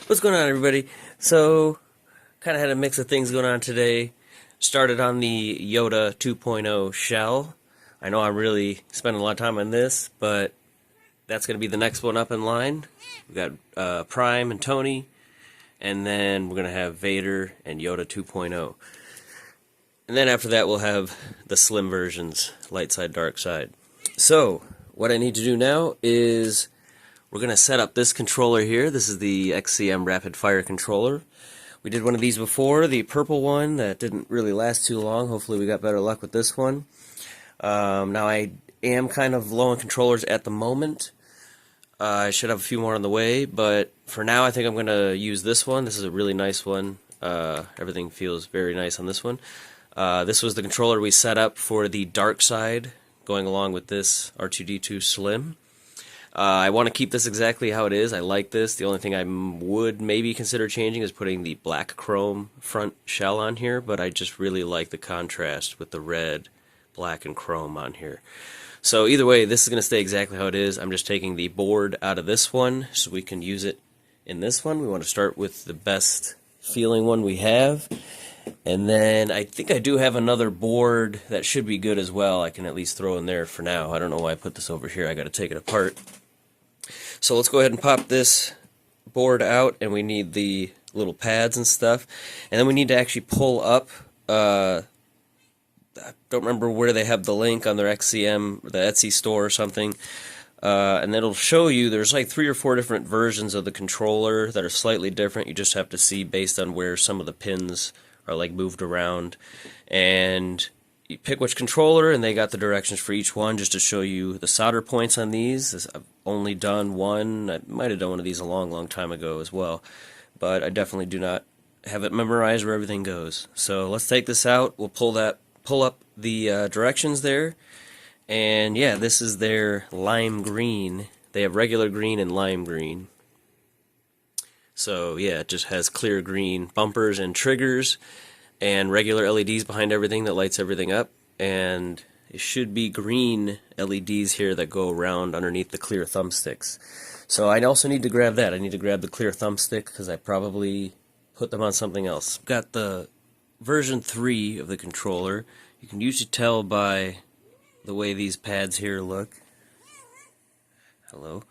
What's going on, everybody? So, kind of had a mix of things going on today. Started on the Yoda 2.0 shell. I know I'm really spending a lot of time on this, but that's going to be the next one up in line. We've got Prime and Tony, and then we're going to have Vader and Yoda 2.0. And then after that, we'll have the slim versions, light side, dark side. So, what I need to do now is we're going to set up this controller here. This is the XCM rapid fire controller. We did one of these before, the purple one that didn't really last too long. Hopefully we got better luck with this one. Now I am kind of low on controllers at the moment. I should have a few more on the way, but for now I think I'm going to use this one. This is a really nice one. Everything feels very nice on this one. This was the controller we set up for the dark side, going along with this R2-D2 Slim. I want to keep this exactly how it is. I like this. The only thing I would maybe consider changing is putting the black chrome front shell on here, but I just really like the contrast with the red, black, and chrome on here. So either way, this is going to stay exactly how it is. I'm just taking the board out of this one so we can use it in this one. We want to start with the best feeling one we have. And then I think I do have another board that should be good as well. I can at least throw in there for now. I don't know why I put this over here. I got to take it apart. So let's go ahead and pop this board out, and we need the little pads and stuff. And then we need to actually pull up, I don't remember where they have the link on their XCM, the Etsy store or something. And it'll show you there's like 3 or 4 different versions of the controller that are slightly different. You just have to see based on where some of the pins are like moved around. And you pick which controller, and they got the directions for each one just to show you the solder points on these. I've only done one. I might have done one of these a long time ago as well, but I definitely do not have it memorized where everything goes. So let's take this out. We'll pull up the directions there, and yeah, this is their lime green. They have regular green and lime green. So yeah, it just has clear green bumpers and triggers, and regular LEDs behind everything that lights everything up, and it should be green LEDs here that go around underneath the clear thumbsticks. So I also need to grab that. I need to grab the clear thumbstick because I probably put them on something else. Got the version 3 of the controller. You can usually tell by the way these pads here look. Hello.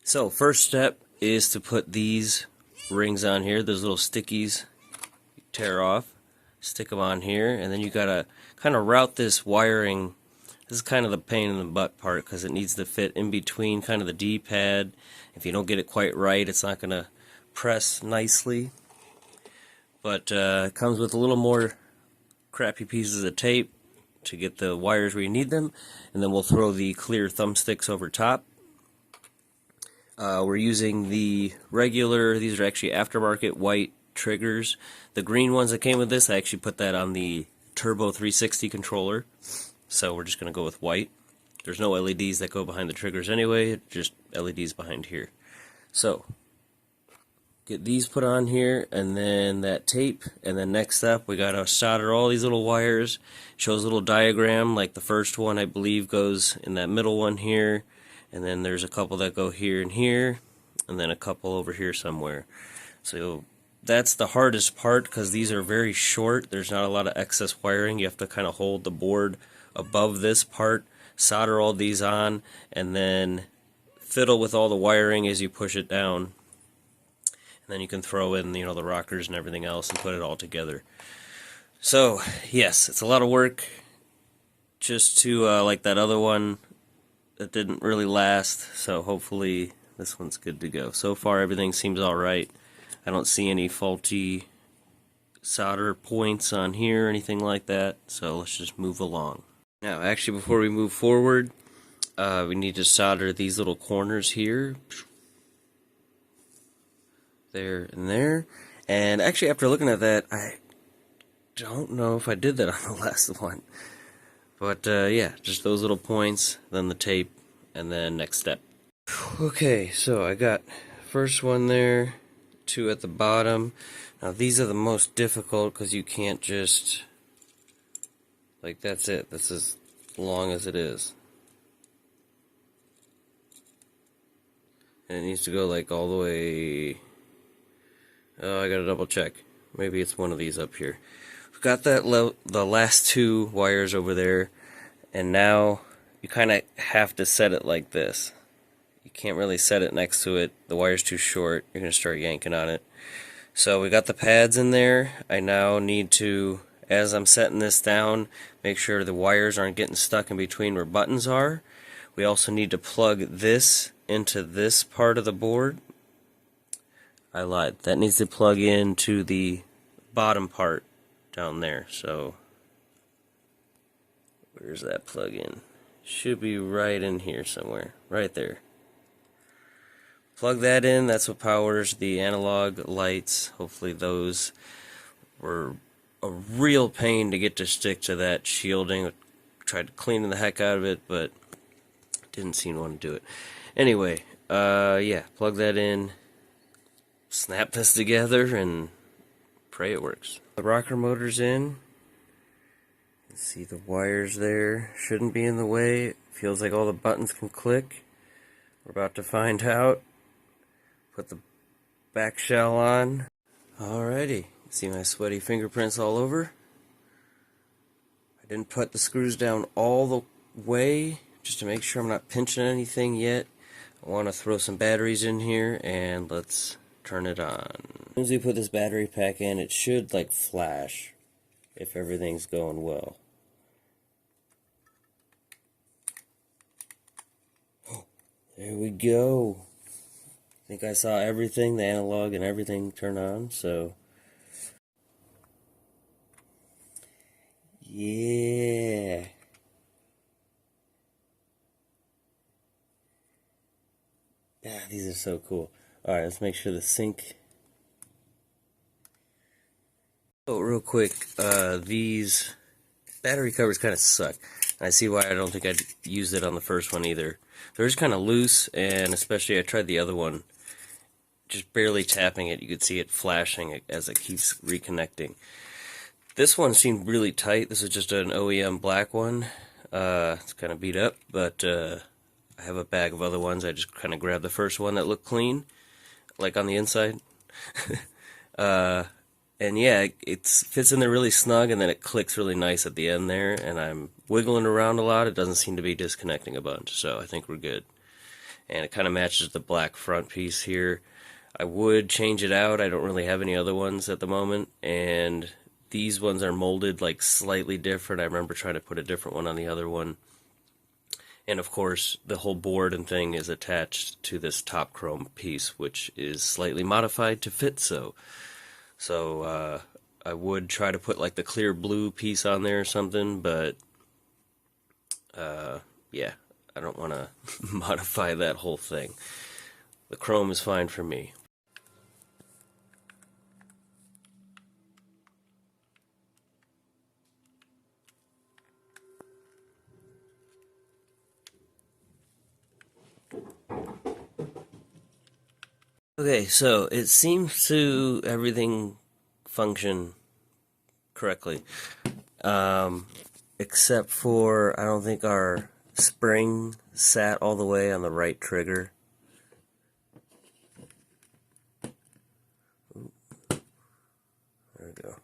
So first step is to put these rings on here. Those little stickies you tear off, stick them on here, and then you gotta kind of route this wiring. This is kind of the pain in the butt part because it needs to fit in between kind of the D-pad. If you don't get it quite right, it's not gonna press nicely. But it comes with a little more crappy pieces of tape to get the wires where you need them, and then we'll throw the clear thumbsticks over top. We're using the regular, these are actually aftermarket white triggers. The green ones that came with this, I actually put that on the Turbo 360 controller. So we're just going to go with white. There's no LEDs that go behind the triggers anyway, just LEDs behind here. So, get these put on here, and then that tape, and then next up we got to solder all these little wires. Shows a little diagram, like the first one I believe goes in that middle one here. And then there's a couple that go here and here, and then a couple over here somewhere. So that's the hardest part because these are very short. There's not a lot of excess wiring. You have to kind of hold the board above this part, solder all these on, and then fiddle with all the wiring as you push it down. And then you can throw in, you know, the rockers and everything else and put it all together. So yes, it's a lot of work. Just to like that other one that didn't really last, so hopefully this one's good to go. So far everything seems alright. I don't see any faulty solder points on here or anything like that, so let's just move along. Now actually before we move forward, we need to solder these little corners here. There and there. And actually after looking at that, I don't know if I did that on the last one. But yeah, just those little points, then the tape, and then next step. Okay, so I got first one there, 2 at the bottom. Now these are the most difficult because you can't just, like that's it. That's as long as it is. And it needs to go like all the way. Oh, I gotta double check. Maybe it's one of these up here. We've got that the last two wires over there, and now you kind of have to set it like this. You can't really set it next to it. The wire's too short. You're gonna start yanking on it. So we got the pads in there. I now need to, as I'm setting this down, make sure the wires aren't getting stuck in between where buttons are. We also need to plug this into this part of the board. I lied. That needs to plug into the bottom part down there. So where's that plug in? Should be right in here somewhere. Right there. Plug that in. That's what powers the analog lights. Hopefully those were a real pain to get to stick to that shielding. I tried cleaning the heck out of it, but didn't seem to want to do it. Anyway, yeah, plug that in. Snap this together and pray it works. The rocker motor's in. You can see the wires there. Shouldn't be in the way. Feels like all the buttons can click. We're about to find out. Put the back shell on. Alrighty. See my sweaty fingerprints all over. I didn't put the screws down all the way just to make sure I'm not pinching anything yet. I want to throw some batteries in here and let's turn it on. As soon as we put this battery pack in, it should like flash if everything's going well. Oh, there we go. I think I saw everything, the analog and everything turn on, so yeah. Yeah, these are so cool. Alright, let's make sure the sync. Oh, real quick, these battery covers kind of suck. I see why I don't think I'd use it on the first one either. They're just kind of loose, and especially I tried the other one. Just barely tapping it, you could see it flashing as it keeps reconnecting. This one seemed really tight. This is just an OEM black one. It's kind of beat up, but I have a bag of other ones. I just kind of grabbed the first one that looked clean, like on the inside. And yeah, it fits in there really snug, and then it clicks really nice at the end there, and I'm wiggling around a lot. It doesn't seem to be disconnecting a bunch, so I think we're good. And it kind of matches the black front piece here. I would change it out. I don't really have any other ones at the moment, and these ones are molded like slightly different. I remember trying to put a different one on the other one. And of course, the whole board and thing is attached to this top chrome piece, which is slightly modified to fit so. So I would try to put like the clear blue piece on there or something, but yeah, I don't want to modify that whole thing. The chrome is fine for me. Okay, so it seems to everything function correctly, except for I don't think our spring sat all the way on the right trigger. Ooh. There we go.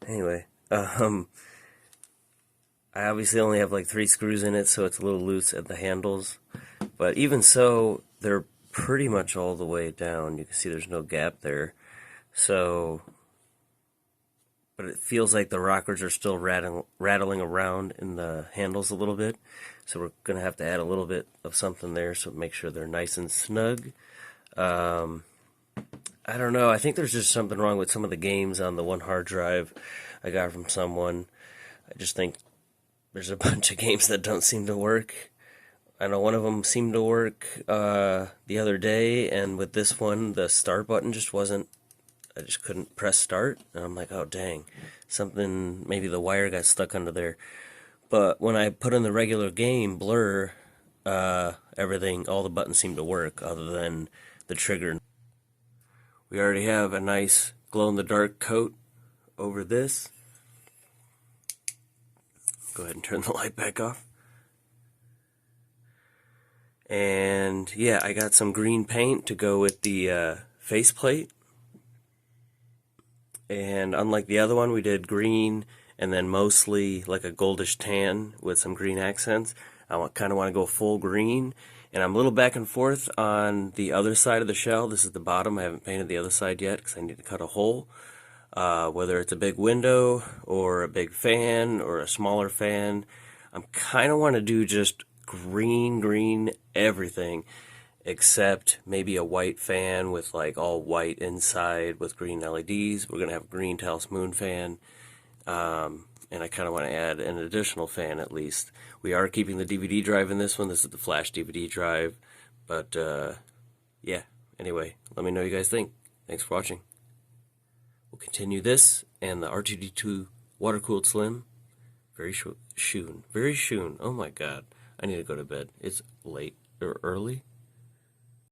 Anyway, I obviously only have like 3 screws in it, so it's a little loose at the handles. But even so, they're pretty much all the way down. You can see there's no gap there. So, but it feels like the rockers are still rattling around in the handles a little bit. So we're going to have to add a little bit of something there so make sure they're nice and snug. I don't know. I think there's just something wrong with some of the games on the one hard drive I got from someone. I just think there's a bunch of games that don't seem to work. I know one of them seemed to work the other day, and with this one, the start button just wasn't, I just couldn't press start, and I'm like, oh dang, something, maybe the wire got stuck under there. But when I put in the regular game, Blur, everything, all the buttons seemed to work, other than the trigger. We already have a nice glow-in-the-dark coat over this. Go ahead and turn the light back off. And yeah, I got some green paint to go with the faceplate. And unlike the other one, we did green and then mostly like a goldish tan with some green accents. I kind of want to go full green. And I'm a little back and forth on the other side of the shell. This is the bottom. I haven't painted the other side yet because I need to cut a hole. Whether it's a big window or a big fan or a smaller fan, I'm kind of want to do just green everything except maybe a white fan with like all white inside with green LEDs. We're gonna have a green Talos Moon fan, and I kind of want to add an additional fan at least. We are keeping the DVD drive in this one. This is the flash DVD drive, but yeah. Anyway, let me know what you guys think. Thanks for watching. We'll continue this and the R2D2 water cooled slim very soon. Very soon. Oh my god, I need to go to bed. It's late or early.